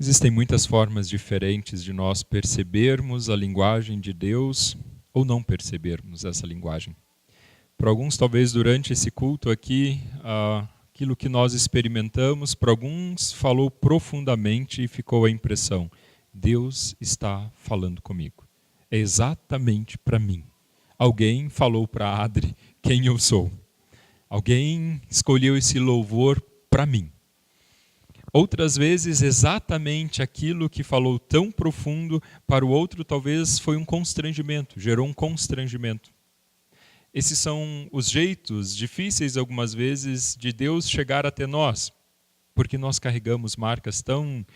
Existem muitas formas diferentes de nós percebermos a linguagem de Deus ou não percebermos essa linguagem. Para alguns, talvez durante esse culto aqui, aquilo que nós experimentamos, para alguns falou profundamente e ficou a impressão: Deus está falando comigo. É exatamente para mim. Alguém falou para Adri quem eu sou. Alguém escolheu esse louvor para mim. Outras vezes, exatamente aquilo que falou tão profundo, para o outro talvez foi um constrangimento, gerou um constrangimento. Esses são os jeitos difíceis, algumas vezes, de Deus chegar até nós, porque nós carregamos marcas tão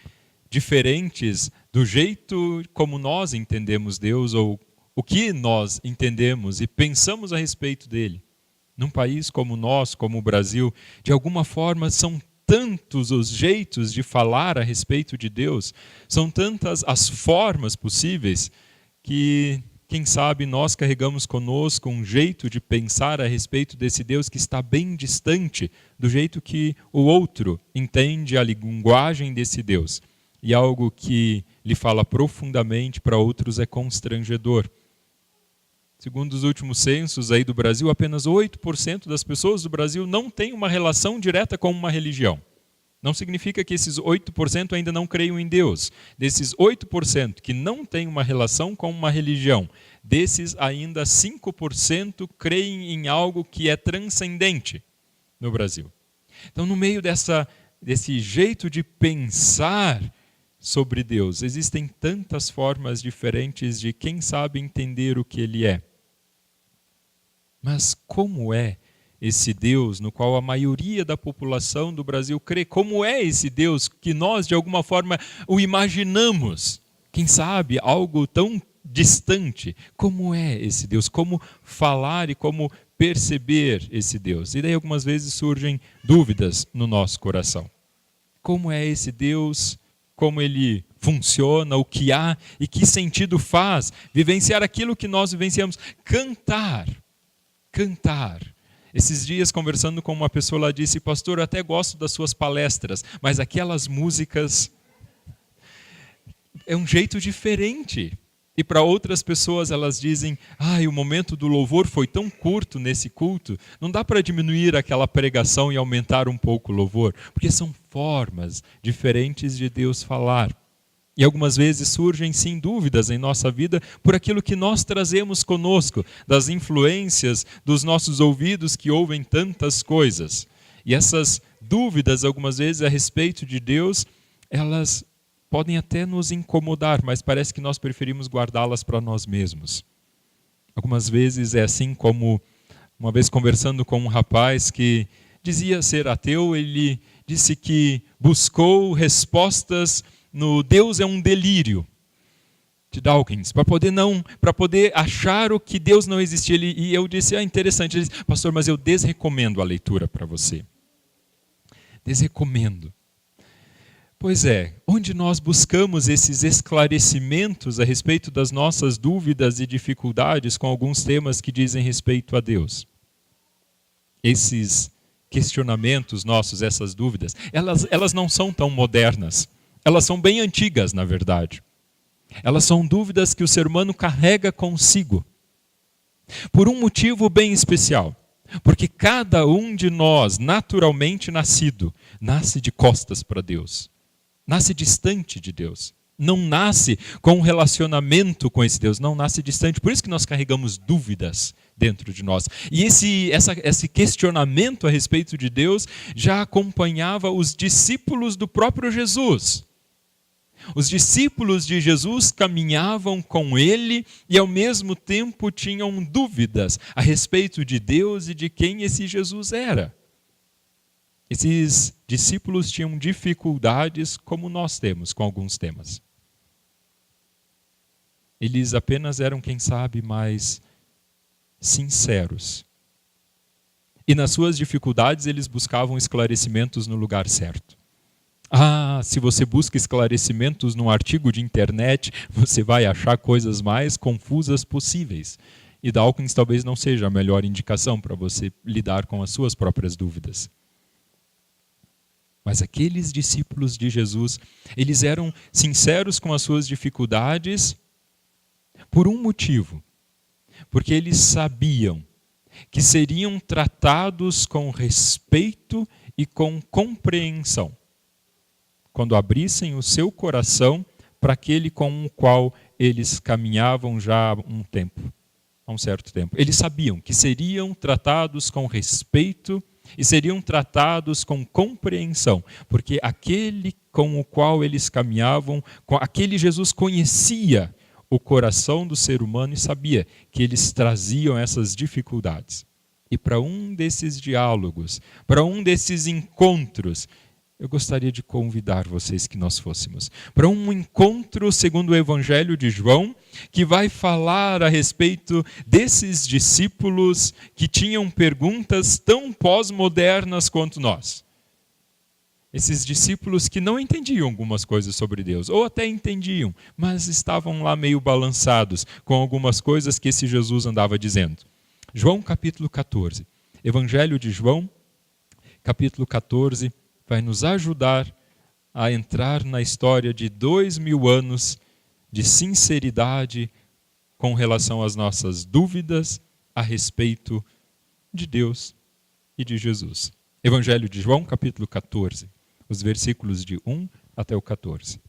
diferentes do jeito como nós entendemos Deus, ou o que nós entendemos e pensamos a respeito dele. Num país como o nosso, como o Brasil, de alguma forma são tantos os jeitos de falar a respeito de Deus, são tantas as formas possíveis que, quem sabe, nós carregamos conosco um jeito de pensar a respeito desse Deus que está bem distante do jeito que o outro entende a linguagem desse Deus. E algo que lhe fala profundamente para outros é constrangedor. Segundo os últimos censos aí do Brasil, apenas 8% das pessoas do Brasil não têm uma relação direta com uma religião. Não significa que esses 8% ainda não creiam em Deus. Desses 8% que não têm uma relação com uma religião, desses ainda 5% creem em algo que é transcendente no Brasil. Então, no meio desse jeito de pensar sobre Deus, existem tantas formas diferentes de, quem sabe, entender o que Ele é. Mas como é esse Deus no qual a maioria da população do Brasil crê? Como é esse Deus que nós, de alguma forma, o imaginamos? Quem sabe, algo tão distante. Como é esse Deus? Como falar e como perceber esse Deus? E daí algumas vezes surgem dúvidas no nosso coração. Como é esse Deus? Como ele funciona? O que há e que sentido faz vivenciar aquilo que nós vivenciamos? Cantar. Esses dias, conversando com uma pessoa, ela disse: pastor, eu até gosto das suas palestras, mas aquelas músicas é um jeito diferente. E para outras pessoas elas dizem: o momento do louvor foi tão curto nesse culto, não dá para diminuir aquela pregação e aumentar um pouco o louvor, porque são formas diferentes de Deus falar. E algumas vezes surgem sim dúvidas em nossa vida por aquilo que nós trazemos conosco, das influências dos nossos ouvidos que ouvem tantas coisas. E essas dúvidas, algumas vezes, a respeito de Deus, elas podem até nos incomodar, mas parece que nós preferimos guardá-las para nós mesmos. Algumas vezes é assim como, uma vez conversando com um rapaz que dizia ser ateu, ele disse que buscou respostas no Deus é um delírio, de Dawkins, para poder achar o que Deus não existia. E eu disse: interessante. Ele disse: pastor, mas eu desrecomendo a leitura para você. Desrecomendo. Pois é, onde nós buscamos esses esclarecimentos a respeito das nossas dúvidas e dificuldades com alguns temas que dizem respeito a Deus. Esses questionamentos nossos, essas dúvidas, elas não são tão modernas. Elas são bem antigas, na verdade. Elas são dúvidas que o ser humano carrega consigo. Por um motivo bem especial. Porque cada um de nós, naturalmente nascido, nasce de costas para Deus. Nasce distante de Deus. Não nasce com um relacionamento com esse Deus. Não nasce distante. Por isso que nós carregamos dúvidas dentro de nós. E esse questionamento a respeito de Deus já acompanhava os discípulos do próprio Jesus. Os discípulos de Jesus caminhavam com ele e ao mesmo tempo tinham dúvidas a respeito de Deus e de quem esse Jesus era. Esses discípulos tinham dificuldades como nós temos com alguns temas. Eles apenas eram, quem sabe, mais sinceros. E nas suas dificuldades eles buscavam esclarecimentos no lugar certo. Se você busca esclarecimentos num artigo de internet, você vai achar coisas mais confusas possíveis. E Dawkins talvez não seja a melhor indicação para você lidar com as suas próprias dúvidas. Mas aqueles discípulos de Jesus, eles eram sinceros com as suas dificuldades por um motivo. Porque eles sabiam que seriam tratados com respeito e com compreensão quando abrissem o seu coração para aquele com o qual eles caminhavam já há um certo tempo. Eles sabiam que seriam tratados com respeito e seriam tratados com compreensão, porque aquele com o qual eles caminhavam, aquele Jesus conhecia o coração do ser humano e sabia que eles traziam essas dificuldades. E para um desses diálogos, para um desses encontros, eu gostaria de convidar vocês que nós fôssemos para um encontro segundo o Evangelho de João, que vai falar a respeito desses discípulos que tinham perguntas tão pós-modernas quanto nós. Esses discípulos que não entendiam algumas coisas sobre Deus, ou até entendiam, mas estavam lá meio balançados com algumas coisas que esse Jesus andava dizendo. João capítulo 14. Evangelho de João, capítulo 14, vai nos ajudar a entrar na história de 2000 anos de sinceridade com relação às nossas dúvidas a respeito de Deus e de Jesus. Evangelho de João, capítulo 14, os versículos de 1 até o 14.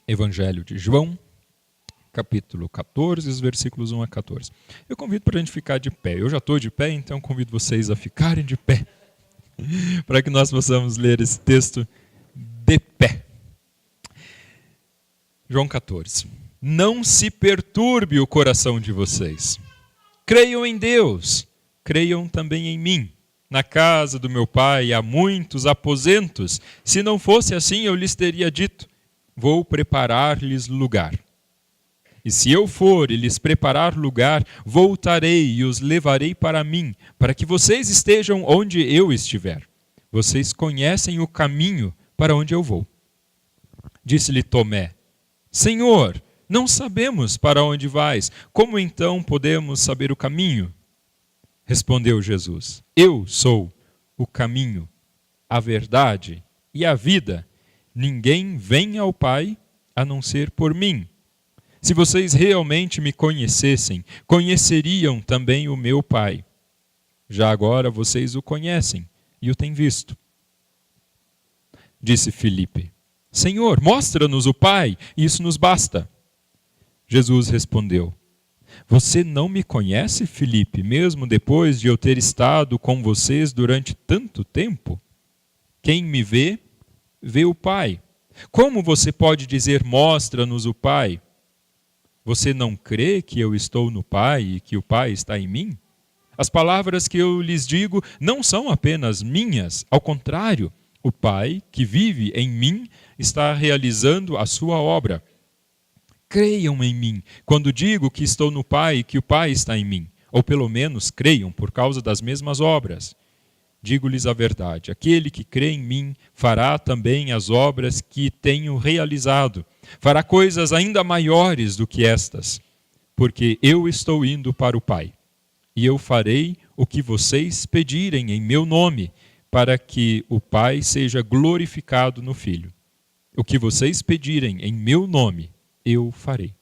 Evangelho de João, capítulo 14, os versículos 1 a 14. Eu convido para a gente ficar de pé. Eu já estou de pé, então convido vocês a ficarem de pé, para que nós possamos ler esse texto de pé. João 14. Não se perturbe o coração de vocês. Creiam em Deus, creiam também em mim. Na casa do meu pai há muitos aposentos. Se não fosse assim, eu lhes teria dito: vou preparar-lhes lugar. E se eu for e lhes preparar lugar, voltarei e os levarei para mim, para que vocês estejam onde eu estiver. Vocês conhecem o caminho para onde eu vou. Disse-lhe Tomé: Senhor, não sabemos para onde vais. Como então podemos saber o caminho? Respondeu Jesus: Eu sou o caminho, a verdade e a vida. Ninguém vem ao Pai a não ser por mim. Se vocês realmente me conhecessem, conheceriam também o meu Pai. Já agora vocês o conhecem e o têm visto. Disse Filipe: Senhor, mostra-nos o Pai, e isso nos basta. Jesus respondeu: Você não me conhece, Filipe, mesmo depois de eu ter estado com vocês durante tanto tempo? Quem me vê, vê o Pai. Como você pode dizer, mostra-nos o Pai? Você não crê que eu estou no Pai e que o Pai está em mim? As palavras que eu lhes digo não são apenas minhas, ao contrário, o Pai que vive em mim está realizando a sua obra. Creiam em mim quando digo que estou no Pai e que o Pai está em mim, ou pelo menos creiam por causa das mesmas obras. Digo-lhes a verdade, aquele que crê em mim fará também as obras que tenho realizado, fará coisas ainda maiores do que estas, porque eu estou indo para o Pai, e eu farei o que vocês pedirem em meu nome, para que o Pai seja glorificado no Filho. O que vocês pedirem em meu nome, eu farei.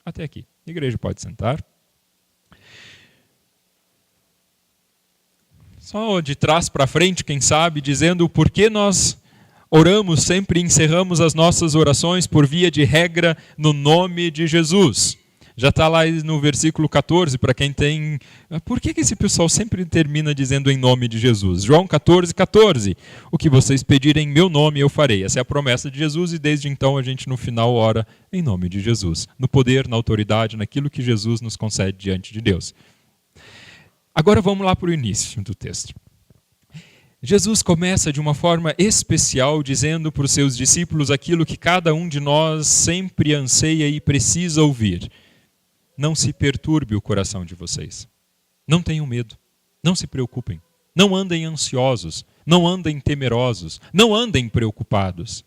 Até aqui. A igreja pode sentar. Só de trás para frente, quem sabe, dizendo por que nós oramos sempre e encerramos as nossas orações por via de regra no nome de Jesus. Já está lá no versículo 14, para quem tem... Por que esse pessoal sempre termina dizendo em nome de Jesus? João 14, 14. O que vocês pedirem em meu nome, eu farei. Essa é a promessa de Jesus e desde então a gente no final ora em nome de Jesus. No poder, na autoridade, naquilo que Jesus nos concede diante de Deus. Agora vamos lá para o início do texto. Jesus começa de uma forma especial dizendo para os seus discípulos aquilo que cada um de nós sempre anseia e precisa ouvir. Não se perturbe o coração de vocês. Não tenham medo. Não se preocupem. Não andem ansiosos. Não andem temerosos. Não andem preocupados.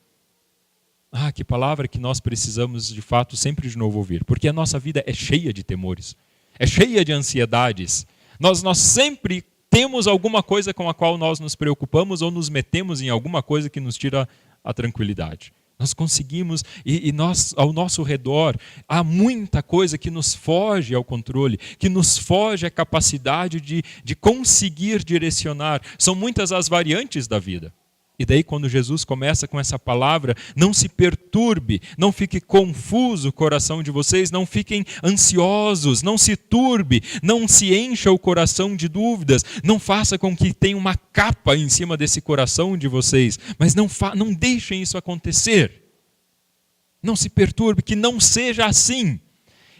Que palavra que nós precisamos de fato sempre de novo ouvir. Porque a nossa vida é cheia de temores. É cheia de ansiedades. Nós sempre temos alguma coisa com a qual nós nos preocupamos ou nos metemos em alguma coisa que nos tira a tranquilidade. Nós conseguimos, nós, ao nosso redor, há muita coisa que nos foge ao controle, que nos foge à capacidade de conseguir direcionar. São muitas as variantes da vida. E daí, quando Jesus começa com essa palavra, não se perturbe, não fique confuso o coração de vocês, não fiquem ansiosos, não se turbe, não se encha o coração de dúvidas, não faça com que tenha uma capa em cima desse coração de vocês, mas não deixem isso acontecer. Não se perturbe, que não seja assim.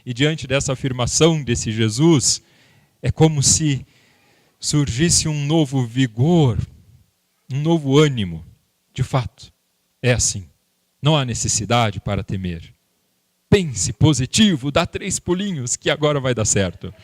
E diante dessa afirmação desse Jesus, é como se surgisse um novo vigor, um novo ânimo. De fato, é assim. Não há necessidade para temer. Pense positivo, dá 3 pulinhos que agora vai dar certo.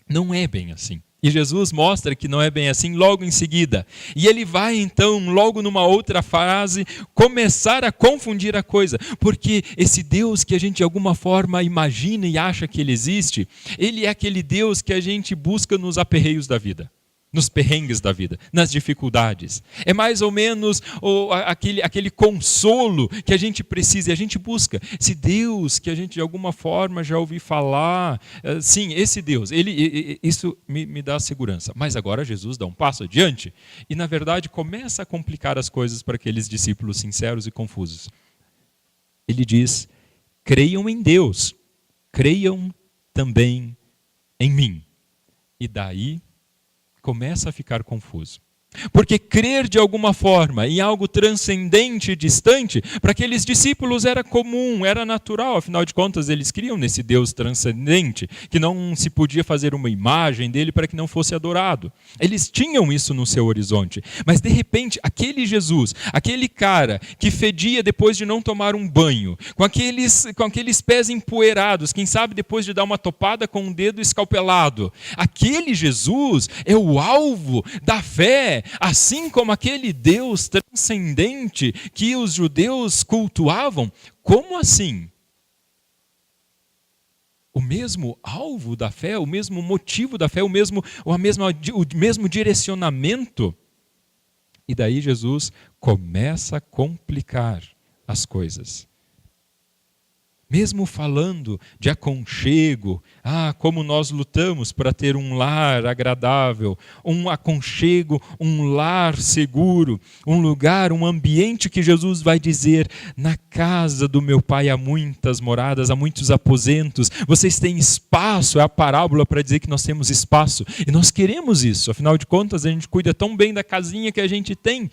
Não é bem assim. E Jesus mostra que não é bem assim logo em seguida. E ele vai então, logo numa outra fase, começar a confundir a coisa. Porque esse Deus que a gente de alguma forma imagina e acha que ele existe, ele é aquele Deus que a gente busca nos aperreios da vida. Nos perrengues da vida, nas dificuldades. É mais ou menos aquele consolo que a gente precisa e a gente busca. Esse Deus que a gente de alguma forma já ouviu falar, sim, esse Deus, isso me dá segurança. Mas agora Jesus dá um passo adiante e na verdade começa a complicar as coisas para aqueles discípulos sinceros e confusos. Ele diz, creiam em Deus, creiam também em mim. E daí começa a ficar confuso. Porque crer de alguma forma em algo transcendente e distante, para aqueles discípulos era comum, era natural, afinal de contas eles criam nesse Deus transcendente, que não se podia fazer uma imagem dele para que não fosse adorado. Eles tinham isso no seu horizonte, mas de repente aquele Jesus, aquele cara que fedia depois de não tomar um banho, com aqueles pés empoeirados, quem sabe depois de dar uma topada com um dedo escalpelado, aquele Jesus é o alvo da fé, assim como aquele Deus transcendente que os judeus cultuavam. Como assim? O mesmo alvo da fé, o mesmo motivo da fé, o mesmo direcionamento. E daí Jesus começa a complicar as coisas. Mesmo falando de aconchego, como nós lutamos para ter um lar agradável, um aconchego, um lar seguro, um lugar, um ambiente que Jesus vai dizer, na casa do meu pai há muitas moradas, há muitos aposentos, vocês têm espaço, é a parábola para dizer que nós temos espaço, e nós queremos isso, afinal de contas a gente cuida tão bem da casinha que a gente tem,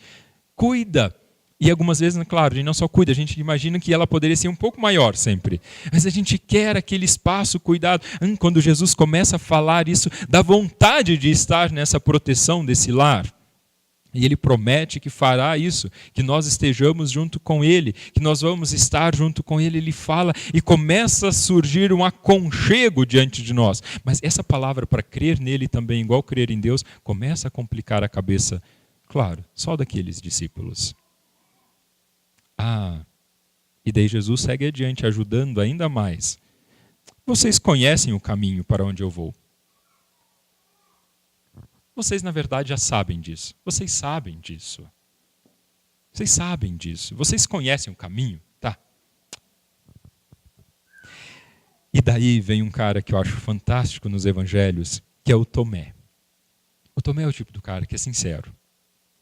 cuida. E algumas vezes, claro, a gente não só cuida, a gente imagina que ela poderia ser um pouco maior sempre. Mas a gente quer aquele espaço, cuidado. Quando Jesus começa a falar isso, dá vontade de estar nessa proteção desse lar. E ele promete que fará isso, que nós estejamos junto com ele, que nós vamos estar junto com ele. Ele fala e começa a surgir um aconchego diante de nós. Mas essa palavra para crer nele também, igual crer em Deus, começa a complicar a cabeça, claro, só daqueles discípulos. E daí Jesus segue adiante, ajudando ainda mais. Vocês conhecem o caminho para onde eu vou. Vocês, na verdade, já sabem disso. Vocês sabem disso. Vocês sabem disso. Vocês conhecem o caminho, tá? E daí vem um cara que eu acho fantástico nos evangelhos, que é o Tomé. O Tomé é o tipo do cara que é sincero.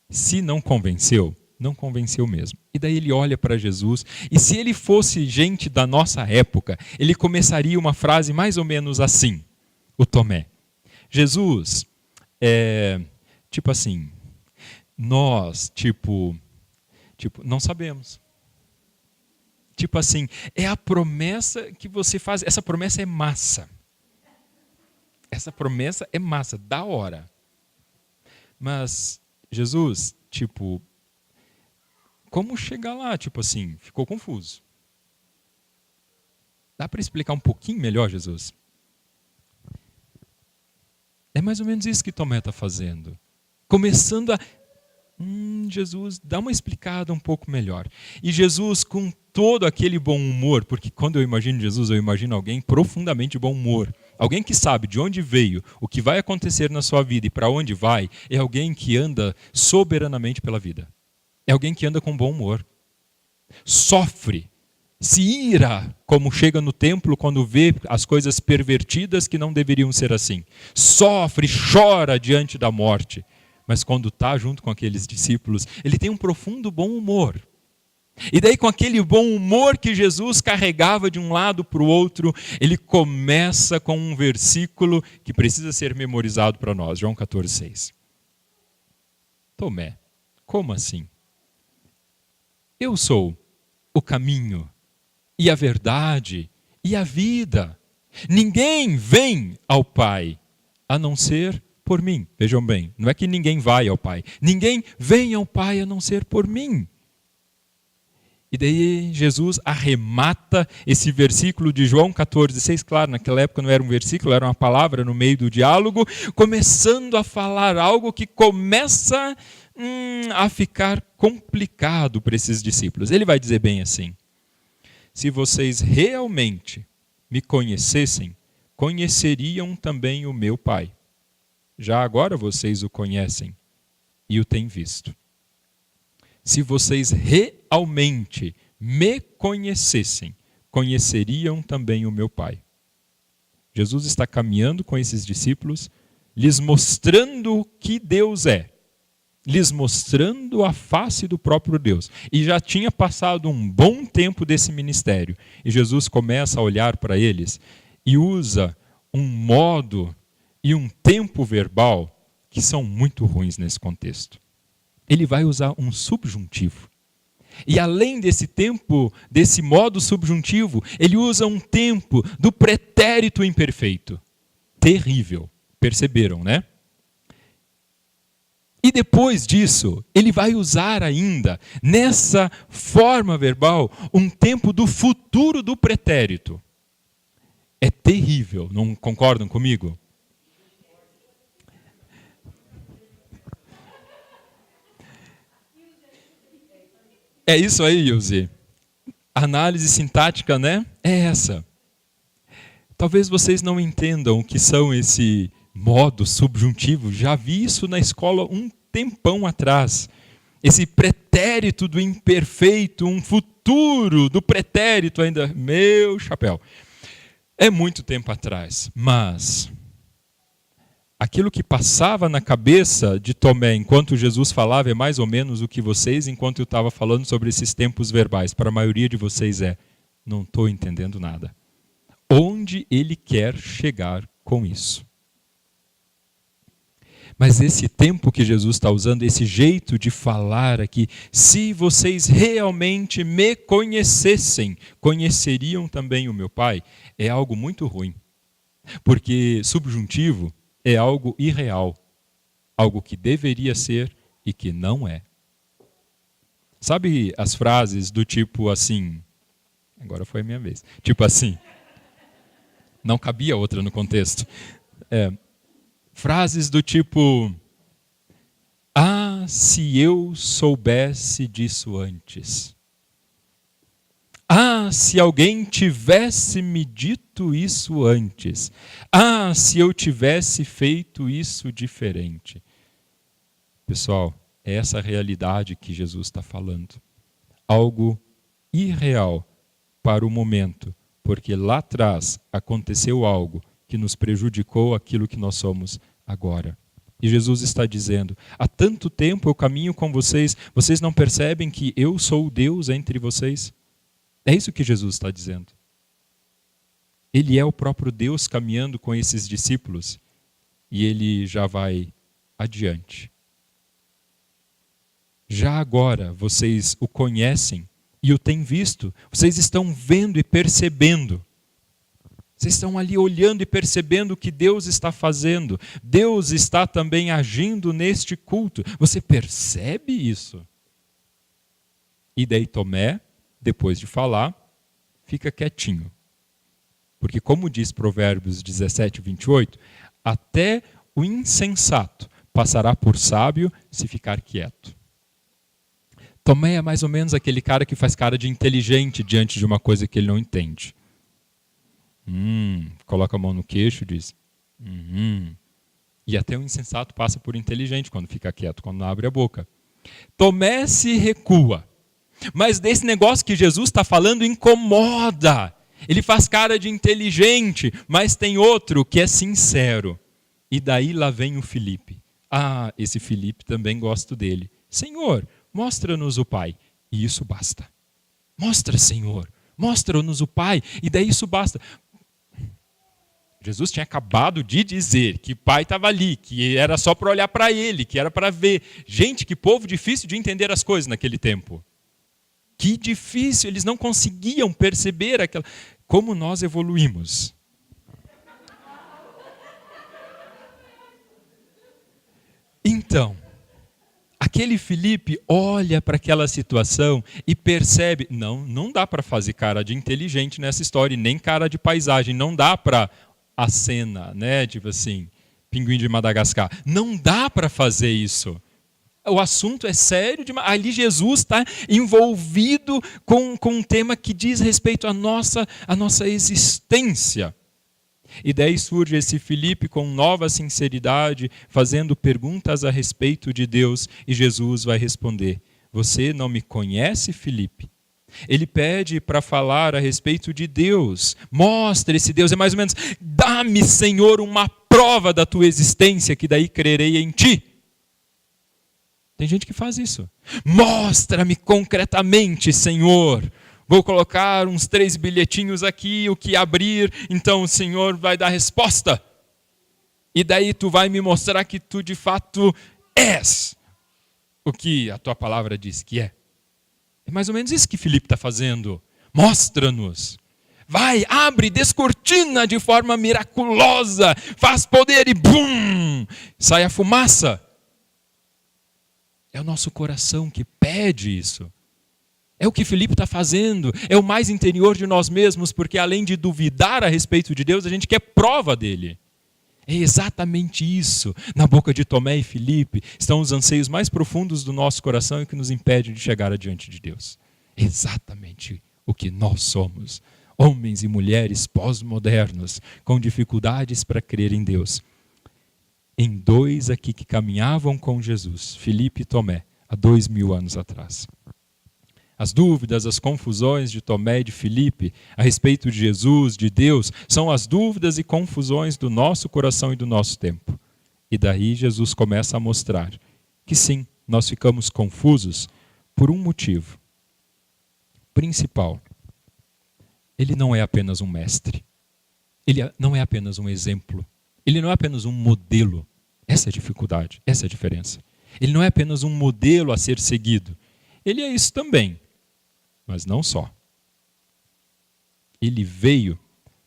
Se não convenceu, não convenceu mesmo. E daí ele olha para Jesus, e se ele fosse gente da nossa época, ele começaria uma frase mais ou menos assim, o Tomé. Jesus, tipo assim, nós, não sabemos. Tipo assim, é a promessa que você faz, essa promessa é massa. Essa promessa é massa, da hora. Mas, Jesus, como chegar lá? Ficou confuso. Dá para explicar um pouquinho melhor, Jesus? É mais ou menos isso que Tomé está fazendo. Começando a... Jesus, dá uma explicada um pouco melhor. E Jesus, com todo aquele bom humor, porque quando eu imagino Jesus, eu imagino alguém profundamente bom humor. Alguém que sabe de onde veio, o que vai acontecer na sua vida e para onde vai, é alguém que anda soberanamente pela vida. É alguém que anda com bom humor. Sofre, se ira, como chega no templo quando vê as coisas pervertidas que não deveriam ser assim. Sofre, chora diante da morte. Mas quando está junto com aqueles discípulos, ele tem um profundo bom humor. E daí, com aquele bom humor que Jesus carregava de um lado para o outro, ele começa com um versículo que precisa ser memorizado para nós, João 14,6. Tomé, como assim? Eu sou o caminho e a verdade e a vida. Ninguém vem ao Pai a não ser por mim. Vejam bem, não é que ninguém vai ao Pai. Ninguém vem ao Pai a não ser por mim. E daí Jesus arremata esse versículo de João 14,6. Claro, naquela época não era um versículo, era uma palavra no meio do diálogo, começando a falar algo que começa a ficar complicado para esses discípulos. Ele vai dizer bem assim: se vocês realmente me conhecessem, conheceriam também o meu Pai. Já agora vocês o conhecem e o têm visto. Se vocês realmente me conhecessem, conheceriam também o meu Pai. Jesus está caminhando com esses discípulos, lhes mostrando o que Deus é, lhes mostrando a face do próprio Deus. E já tinha passado um bom tempo desse ministério. E Jesus começa a olhar para eles e usa um modo e um tempo verbal que são muito ruins nesse contexto. Ele vai usar um subjuntivo. E além desse tempo, desse modo subjuntivo, ele usa um tempo do pretérito imperfeito. Terrível. Perceberam, né? E depois disso, ele vai usar ainda, nessa forma verbal, um tempo do futuro do pretérito. É terrível, não concordam comigo? É isso aí, Ilse. Análise sintática, né? É essa. Talvez vocês não entendam o que são esse modo subjuntivo. Já vi isso na escola um tempão atrás. Esse pretérito do imperfeito, um futuro do pretérito ainda. Meu chapéu. É muito tempo atrás, mas aquilo que passava na cabeça de Tomé enquanto Jesus falava é mais ou menos o que vocês, enquanto eu estava falando sobre esses tempos verbais, para a maioria de vocês não estou entendendo nada. Onde ele quer chegar com isso? Mas esse tempo que Jesus está usando, esse jeito de falar aqui, se vocês realmente me conhecessem, conheceriam também o meu Pai, é algo muito ruim. Porque subjuntivo é algo irreal, algo que deveria ser e que não é. Sabe as frases do tipo assim, agora foi a minha vez, tipo assim, não cabia outra no contexto. Frases do tipo, se eu soubesse disso antes. Se alguém tivesse me dito isso antes. Se eu tivesse feito isso diferente. Pessoal, é essa realidade que Jesus está falando. Algo irreal para o momento, porque lá atrás aconteceu algo que nos prejudicou aquilo que nós somos agora. E Jesus está dizendo, há tanto tempo eu caminho com vocês, vocês não percebem que eu sou o Deus entre vocês? É isso que Jesus está dizendo. Ele é o próprio Deus caminhando com esses discípulos. E ele já vai adiante. Já agora vocês o conhecem e o têm visto. Vocês estão vendo e percebendo. Vocês estão ali olhando e percebendo o que Deus está fazendo. Deus está também agindo neste culto. Você percebe isso? E daí Tomé, depois de falar, fica quietinho. Porque como diz Provérbios 17, 28, até o insensato passará por sábio se ficar quieto. Tomé é mais ou menos aquele cara que faz cara de inteligente diante de uma coisa que ele não entende. Coloca a mão no queixo e diz, E até o insensato passa por inteligente quando fica quieto, quando não abre a boca. Tomé se recua. Mas desse negócio que Jesus está falando incomoda. Ele faz cara de inteligente, mas tem outro que é sincero. E daí lá vem o Filipe. Esse Filipe também gosto dele. Senhor, mostra-nos o Pai. E isso basta. Mostra, Senhor. Mostra-nos o Pai. E daí isso basta. Jesus tinha acabado de dizer que o Pai estava ali, que era só para olhar para Ele, que era para ver. Gente, que povo difícil de entender as coisas naquele tempo. Que difícil, eles não conseguiam perceber aquela... Como nós evoluímos. Então, aquele Filipe olha para aquela situação e percebe, não dá para fazer cara de inteligente nessa história, nem cara de paisagem, não dá para a cena, né? Tipo assim, Pinguim de Madagascar. Não dá para fazer isso. O assunto é sério demais. Ali Jesus está envolvido com um tema que diz respeito à nossa existência. E daí surge esse Filipe com nova sinceridade, fazendo perguntas a respeito de Deus, e Jesus vai responder: você não me conhece, Filipe? Ele pede para falar a respeito de Deus. Mostra esse Deus, é mais ou menos, dá-me, Senhor, uma prova da tua existência, que daí crerei em ti. Tem gente que faz isso. Mostra-me concretamente, Senhor. Vou colocar uns 3 bilhetinhos aqui, o que abrir, então o Senhor vai dar resposta. E daí tu vai me mostrar que tu de fato és o que a tua palavra diz que é. É mais ou menos isso que Filipe está fazendo. Mostra-nos. Vai, abre, descortina de forma miraculosa, faz poder e bum, sai a fumaça. É o nosso coração que pede isso. É o que Filipe está fazendo, é o mais interior de nós mesmos, porque além de duvidar a respeito de Deus, a gente quer prova dele. É exatamente isso. Na boca de Tomé e Filipe estão os anseios mais profundos do nosso coração e que nos impede de chegar adiante de Deus. Exatamente o que nós somos. Homens e mulheres pós-modernos, com dificuldades para crer em Deus. Em 2 aqui que caminhavam com Jesus, Filipe e Tomé, há 2000 anos atrás. As dúvidas, as confusões de Tomé e de Filipe a respeito de Jesus, de Deus, são as dúvidas e confusões do nosso coração e do nosso tempo. E daí Jesus começa a mostrar que sim, nós ficamos confusos por um motivo principal. Ele não é apenas um mestre. Ele não é apenas um exemplo. Ele não é apenas um modelo. Essa é a dificuldade, essa é a diferença. Ele não é apenas um modelo a ser seguido. Ele é isso também, mas não só. Ele veio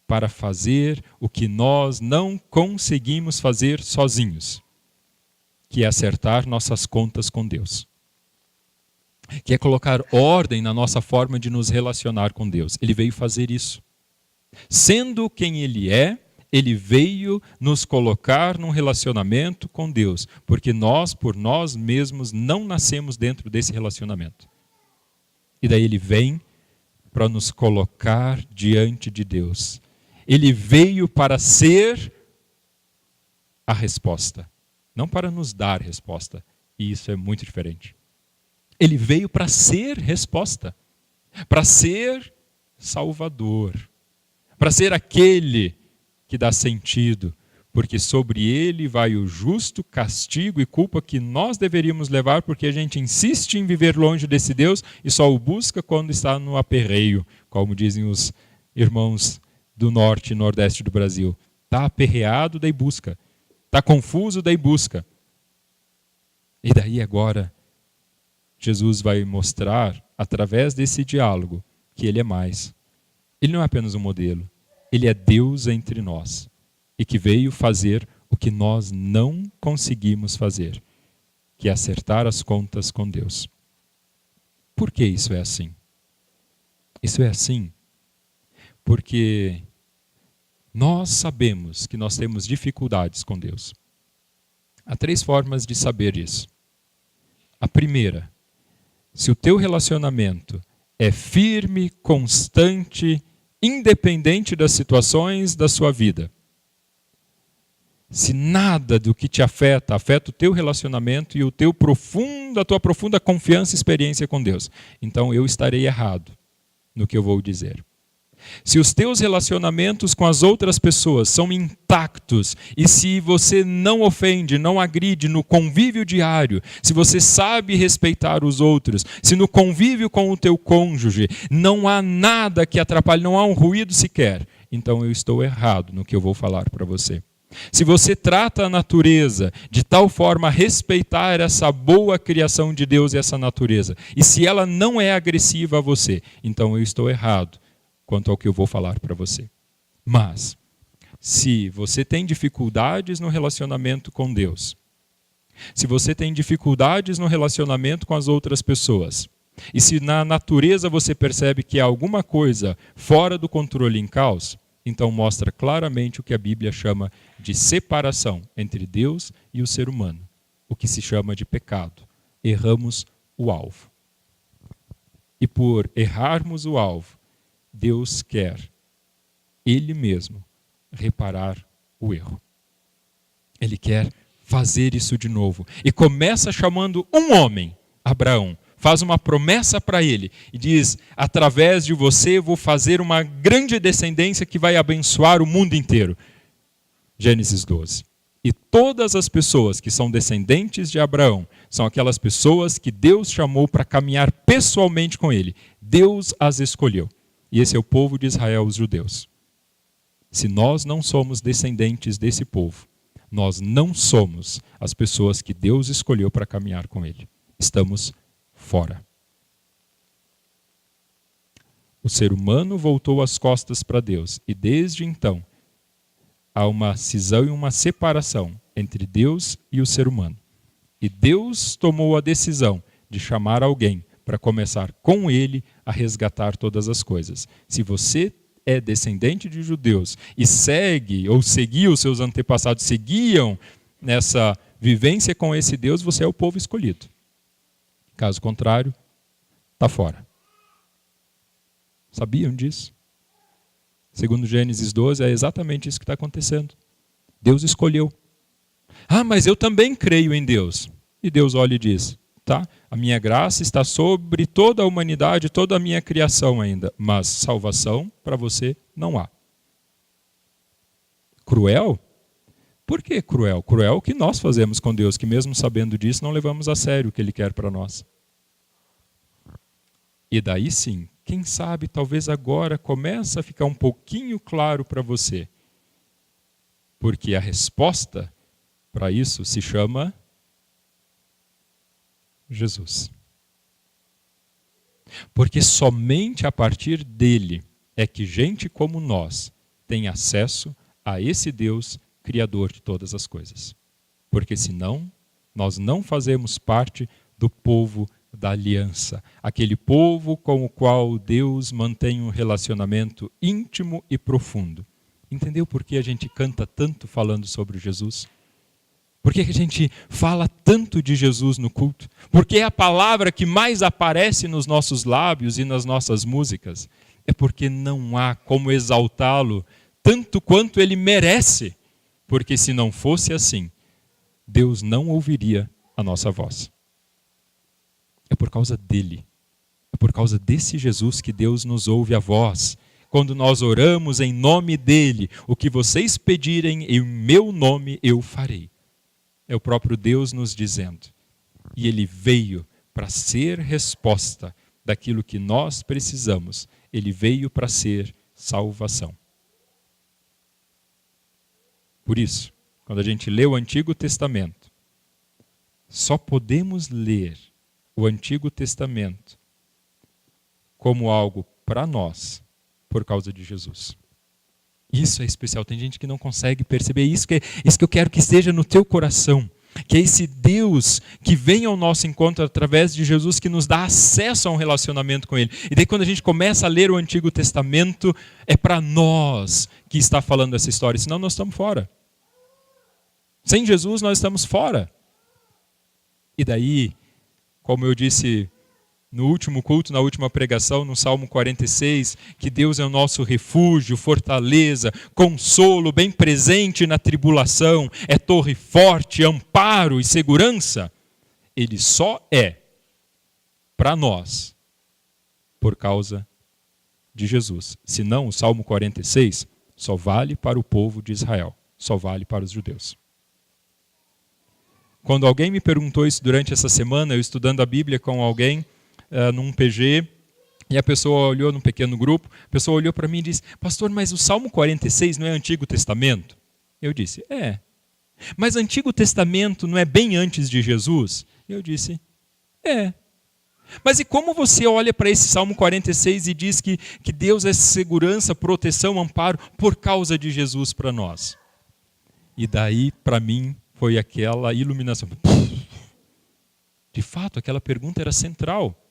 para fazer o que nós não conseguimos fazer sozinhos, que é acertar nossas contas com Deus. Que é colocar ordem na nossa forma de nos relacionar com Deus. Ele veio fazer isso. Sendo quem Ele é, Ele veio nos colocar num relacionamento com Deus, porque nós, por nós mesmos, não nascemos dentro desse relacionamento. E daí Ele vem para nos colocar diante de Deus. Ele veio para ser a resposta, não para nos dar resposta. E isso é muito diferente. Ele veio para ser resposta, para ser Salvador, para ser aquele que dá sentido, porque sobre ele vai o justo castigo e culpa que nós deveríamos levar, porque a gente insiste em viver longe desse Deus e só o busca quando está no aperreio, como dizem os irmãos do norte e nordeste do Brasil. Está aperreado, daí busca. Está confuso, daí busca. E daí agora, Jesus vai mostrar, através desse diálogo, que Ele é mais. Ele não é apenas um modelo. Ele é Deus entre nós e que veio fazer o que nós não conseguimos fazer, que é acertar as contas com Deus. Por que isso é assim? Isso é assim porque nós sabemos que nós temos dificuldades com Deus. Há 3 formas de saber isso. A primeira, se o teu relacionamento é firme, constante independente das situações da sua vida. Se nada do que te afeta o teu relacionamento e a tua profunda confiança e experiência com Deus, então eu estarei errado no que eu vou dizer. Se os teus relacionamentos com as outras pessoas são intactos e se você não ofende, não agride no convívio diário, se você sabe respeitar os outros, se no convívio com o teu cônjuge não há nada que atrapalhe, não há um ruído sequer, então eu estou errado no que eu vou falar para você. Se você trata a natureza de tal forma a respeitar essa boa criação de Deus e essa natureza, e se ela não é agressiva a você, então eu estou errado quanto ao que eu vou falar para você. Mas, se você tem dificuldades no relacionamento com Deus, se você tem dificuldades no relacionamento com as outras pessoas, e se na natureza você percebe que há alguma coisa fora do controle em caos, então mostra claramente o que a Bíblia chama de separação entre Deus e o ser humano, o que se chama de pecado. Erramos o alvo. E por errarmos o alvo, Deus quer, Ele mesmo, reparar o erro. Ele quer fazer isso de novo. E começa chamando um homem, Abraão. Faz uma promessa para ele e diz, através de você eu vou fazer uma grande descendência que vai abençoar o mundo inteiro. Gênesis 12. E todas as pessoas que são descendentes de Abraão são aquelas pessoas que Deus chamou para caminhar pessoalmente com ele. Deus as escolheu. E esse é o povo de Israel, os judeus. Se nós não somos descendentes desse povo, nós não somos as pessoas que Deus escolheu para caminhar com ele. Estamos fora. O ser humano voltou as costas para Deus e desde então há uma cisão e uma separação entre Deus e o ser humano. E Deus tomou a decisão de chamar alguém para começar com ele a resgatar todas as coisas. Se você é descendente de judeus e segue ou seguiu, os seus antepassados seguiam nessa vivência com esse Deus, você é o povo escolhido. Caso contrário, está fora. Sabiam disso? Segundo Gênesis 12, é exatamente isso que está acontecendo. Deus escolheu. Ah, mas eu também creio em Deus. E Deus olha e diz, tá? A minha graça está sobre toda a humanidade, toda a minha criação ainda. Mas salvação para você não há. Cruel? Por que cruel? Cruel é o que nós fazemos com Deus, que mesmo sabendo disso, não levamos a sério o que Ele quer para nós. E daí sim, quem sabe, talvez agora começa a ficar um pouquinho claro para você. Porque a resposta para isso se chama Jesus. Porque somente a partir dele é que gente como nós tem acesso a esse Deus Criador de todas as coisas. Porque senão, nós não fazemos parte do povo da aliança. Aquele povo com o qual Deus mantém um relacionamento íntimo e profundo. Entendeu por que a gente canta tanto falando sobre Jesus? Por que a gente fala tanto de Jesus no culto? Porque é a palavra que mais aparece nos nossos lábios e nas nossas músicas. É porque não há como exaltá-lo tanto quanto ele merece. Porque se não fosse assim, Deus não ouviria a nossa voz. É por causa dele. É por causa desse Jesus que Deus nos ouve a voz. Quando nós oramos em nome dele, o que vocês pedirem em meu nome eu farei. É o próprio Deus nos dizendo. E ele veio para ser resposta daquilo que nós precisamos. Ele veio para ser salvação. Por isso, quando a gente lê o Antigo Testamento, só podemos ler o Antigo Testamento como algo para nós por causa de Jesus. Isso é especial. Tem gente que não consegue perceber isso que eu quero que esteja no teu coração. Que é esse Deus que vem ao nosso encontro através de Jesus, que nos dá acesso a um relacionamento com Ele. E daí quando a gente começa a ler o Antigo Testamento, é para nós que está falando essa história. Senão nós estamos fora. Sem Jesus nós estamos fora. E daí, como eu disse no último culto, na última pregação, no Salmo 46, que Deus é o nosso refúgio, fortaleza, consolo, bem presente na tribulação, é torre forte, amparo e segurança. Ele só é para nós por causa de Jesus. Senão, o Salmo 46 só vale para o povo de Israel, só vale para os judeus. Quando alguém me perguntou isso durante essa semana, eu estudando a Bíblia com alguém, num PG, e a pessoa olhou num pequeno grupo, a pessoa olhou para mim e disse: pastor, mas o Salmo 46 não é Antigo Testamento? Eu disse: é. Mas Antigo Testamento não é bem antes de Jesus? Eu disse: é. Mas e como você olha para esse Salmo 46 e diz que Deus é segurança, proteção, amparo por causa de Jesus para nós? E daí, para mim, foi aquela iluminação. De fato, aquela pergunta era central.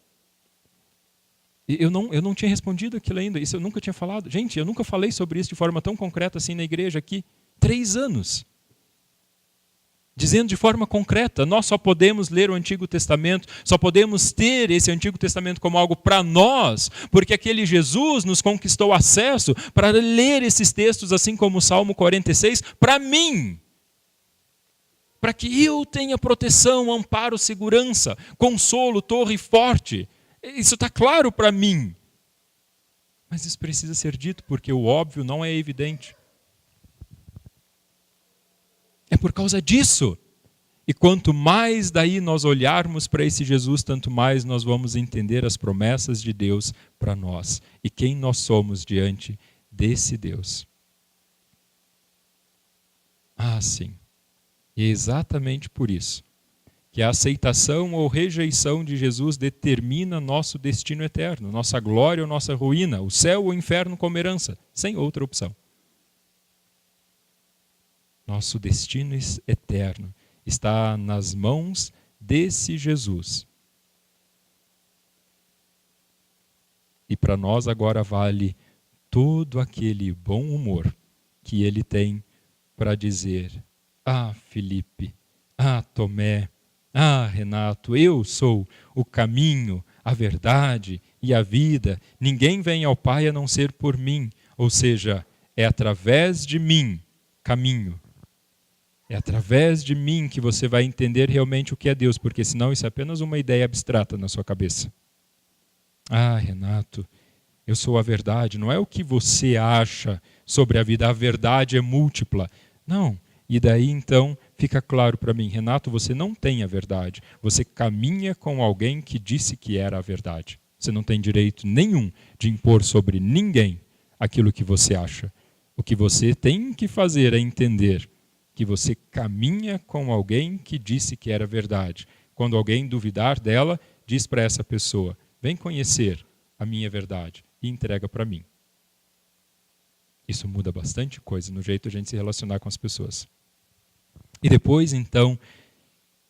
Eu não tinha respondido aquilo ainda, isso eu nunca tinha falado. Gente, eu nunca falei sobre isso de forma tão concreta assim na igreja aqui. 3 anos. Dizendo de forma concreta, nós só podemos ler o Antigo Testamento, só podemos ter esse Antigo Testamento como algo para nós, porque aquele Jesus nos conquistou acesso para ler esses textos, assim como o Salmo 46, para mim. Para que eu tenha proteção, amparo, segurança, consolo, torre forte. Isso está claro para mim. Mas isso precisa ser dito, porque o óbvio não é evidente. É por causa disso. E quanto mais daí nós olharmos para esse Jesus, tanto mais nós vamos entender as promessas de Deus para nós. E quem nós somos diante desse Deus. Ah, sim. E é exatamente por isso que a aceitação ou rejeição de Jesus determina nosso destino eterno, nossa glória ou nossa ruína, o céu ou o inferno como herança, sem outra opção. Nosso destino eterno está nas mãos desse Jesus. E para nós agora vale todo aquele bom humor que ele tem para dizer: ah, Felipe, ah, Tomé, ah, Renato, eu sou o caminho, a verdade e a vida. Ninguém vem ao Pai a não ser por mim. Ou seja, é através de mim, caminho. É através de mim que você vai entender realmente o que é Deus, porque senão isso é apenas uma ideia abstrata na sua cabeça. Ah, Renato, eu sou a verdade. Não é o que você acha sobre a vida. A verdade é múltipla. Não. E daí então fica claro para mim: Renato, você não tem a verdade. Você caminha com alguém que disse que era a verdade. Você não tem direito nenhum de impor sobre ninguém aquilo que você acha. O que você tem que fazer é entender que você caminha com alguém que disse que era verdade. Quando alguém duvidar dela, diz para essa pessoa: vem conhecer a minha verdade e entrega para mim. Isso muda bastante coisa no jeito de a gente se relacionar com as pessoas. E depois, então,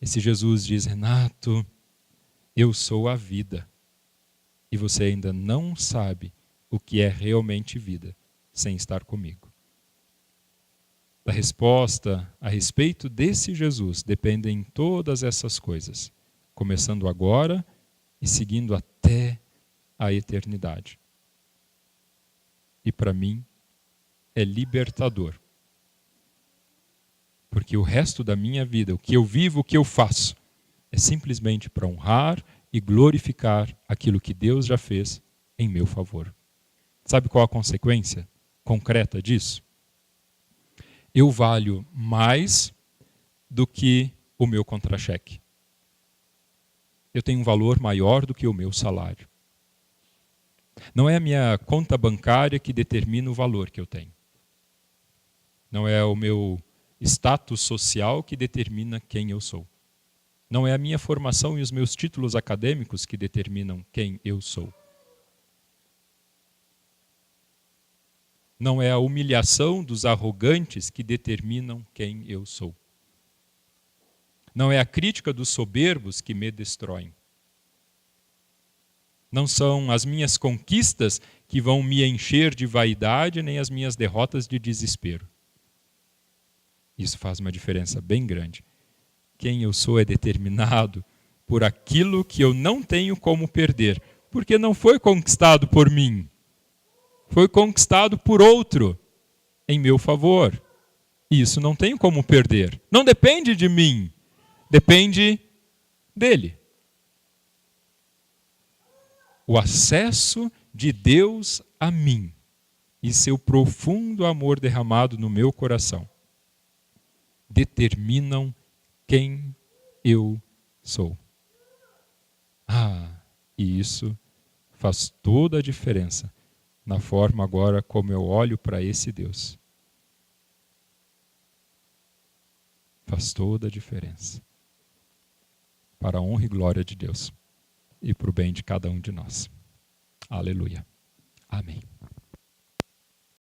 esse Jesus diz: Renato, eu sou a vida. E você ainda não sabe o que é realmente vida sem estar comigo. Da resposta a respeito desse Jesus dependem todas essas coisas, começando agora e seguindo até a eternidade. E para mim é libertador. Porque o resto da minha vida, o que eu vivo, o que eu faço, é simplesmente para honrar e glorificar aquilo que Deus já fez em meu favor. Sabe qual a consequência concreta disso? Eu valho mais do que o meu contra-cheque. Eu tenho um valor maior do que o meu salário. Não é a minha conta bancária que determina o valor que eu tenho. Não é o meu status social que determina quem eu sou. Não é a minha formação e os meus títulos acadêmicos que determinam quem eu sou. Não é a humilhação dos arrogantes que determinam quem eu sou. Não é a crítica dos soberbos que me destroem. Não são as minhas conquistas que vão me encher de vaidade, nem as minhas derrotas de desespero. Isso faz uma diferença bem grande. Quem eu sou é determinado por aquilo que eu não tenho como perder, porque não foi conquistado por mim, foi conquistado por outro em meu favor. E isso não tenho como perder. Não depende de mim, depende dele. O acesso de Deus a mim e seu profundo amor derramado no meu coração determinam quem eu sou. E isso faz toda a diferença na forma agora como eu olho para esse Deus. Faz toda a diferença. Para a honra e glória de Deus. E para o bem de cada um de nós. Aleluia. Amém.